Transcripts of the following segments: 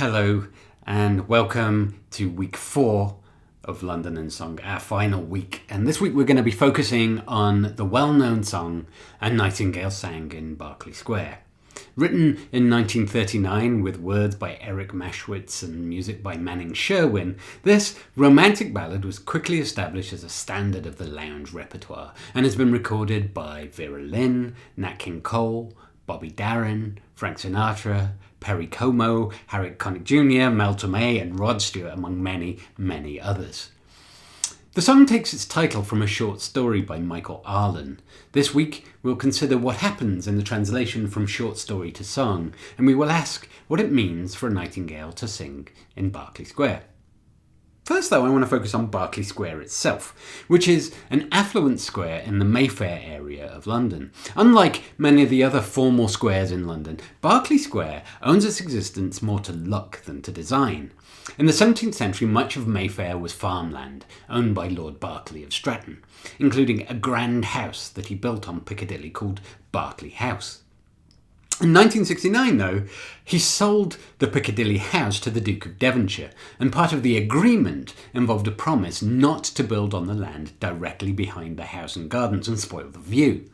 Hello and welcome to week 4 of London in Song, our final week. And this week we're going to be focusing on the well-known song A Nightingale Sang in Berkeley Square. Written in 1939 with words by Eric Maschwitz and music by Manning Sherwin, this romantic ballad was quickly established as a standard of the lounge repertoire and has been recorded by Vera Lynn, Nat King Cole, Bobby Darin, Frank Sinatra, Perry Como, Harry Connick Jr., Mel Torme and Rod Stewart, among many, many others. The song takes its title from a short story by Michael Arlen. This week we'll consider what happens in the translation from short story to song, and we will ask what it means for a nightingale to sing in Berkeley Square. First, though, I want to focus on Berkeley Square itself, which is an affluent square in the Mayfair area of London. Unlike many of the other formal squares in London, Berkeley Square owes its existence more to luck than to design. In the 17th century, much of Mayfair was farmland, owned by Lord Berkeley of Stratton, including a grand house that he built on Piccadilly called Berkeley House. In 1969, though, he sold the Piccadilly house to the Duke of Devonshire, and part of the agreement involved a promise not to build on the land directly behind the house and gardens and spoil the view.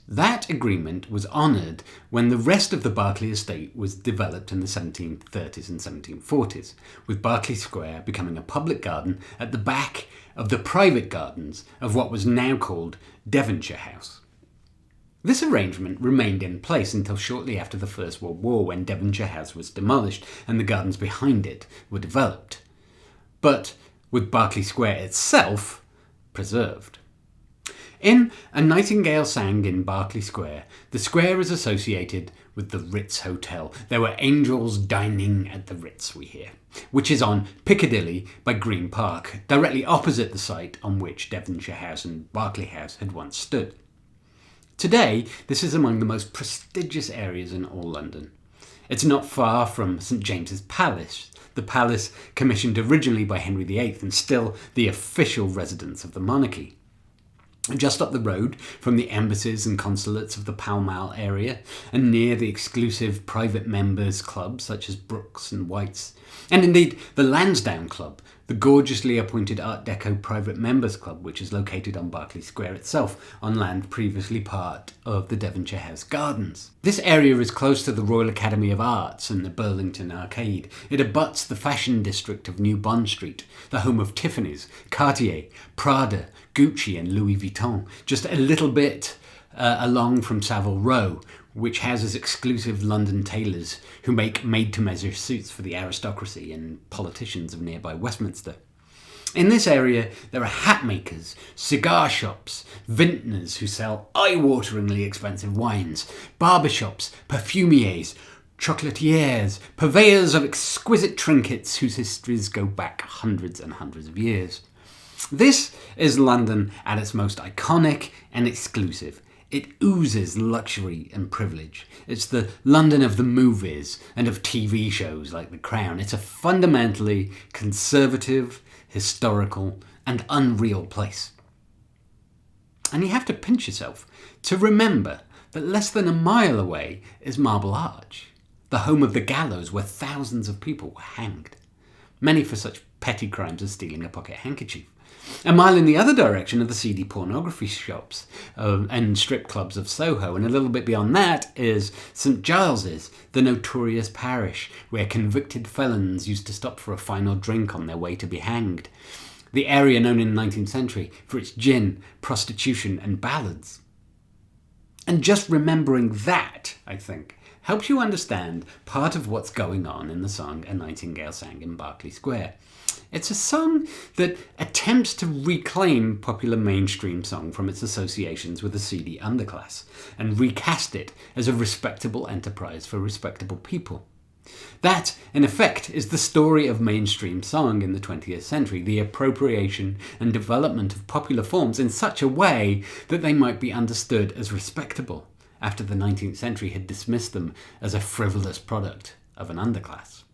That agreement was honoured when the rest of the Berkeley estate was developed in the 1730s and 1740s, with Berkeley Square becoming a public garden at the back of the private gardens of what was now called Devonshire House. This arrangement remained in place until shortly after the First World War, when Devonshire House was demolished and the gardens behind it were developed, but with Berkeley Square itself preserved. In A Nightingale Sang in Berkeley Square, the square is associated with the Ritz Hotel. There were angels dining at the Ritz, we hear, which is on Piccadilly by Green Park, directly opposite the site on which Devonshire House and Berkeley House had once stood. Today, this is among the most prestigious areas in all London. It's not far from St James's Palace, the palace commissioned originally by Henry VIII and still the official residence of the monarchy. Just up the road from the embassies and consulates of the Pall Mall area, and near the exclusive private members' clubs such as Brooks and White's, and indeed the Lansdowne Club, the gorgeously appointed Art Deco private members' club, which is located on Berkeley Square itself, on land previously part of the Devonshire House Gardens. This area is close to the Royal Academy of Arts and the Burlington Arcade. It abuts the fashion district of New Bond Street, the home of Tiffany's, Cartier, Prada, Gucci and Louis Vuitton, just a little bit along from Savile Row, which houses exclusive London tailors who make made-to-measure suits for the aristocracy and politicians of nearby Westminster. In this area, there are hat makers, cigar shops, vintners who sell eye-wateringly expensive wines, barbershops, perfumiers, chocolatiers, purveyors of exquisite trinkets whose histories go back hundreds and hundreds of years. This is London at its most iconic and exclusive. It oozes luxury and privilege. It's the London of the movies and of TV shows like The Crown. It's a fundamentally conservative, historical, and unreal place. And you have to pinch yourself to remember that less than a mile away is Marble Arch, the home of the gallows where thousands of people were hanged, many for such petty crimes as stealing a pocket handkerchief. A mile in the other direction are the seedy pornography shops and strip clubs of Soho, and a little bit beyond that is St Giles's, the notorious parish where convicted felons used to stop for a final drink on their way to be hanged. The area known in the 19th century for its gin, prostitution and ballads. And just remembering that, I think, helps you understand part of what's going on in the song A Nightingale Sang in Berkeley Square. It's a song that attempts to reclaim popular mainstream song from its associations with the seedy underclass and recast it as a respectable enterprise for respectable people. That, in effect, is the story of mainstream song in the 20th century, the appropriation and development of popular forms in such a way that they might be understood as respectable, after the 19th century had dismissed them as a frivolous product of an underclass.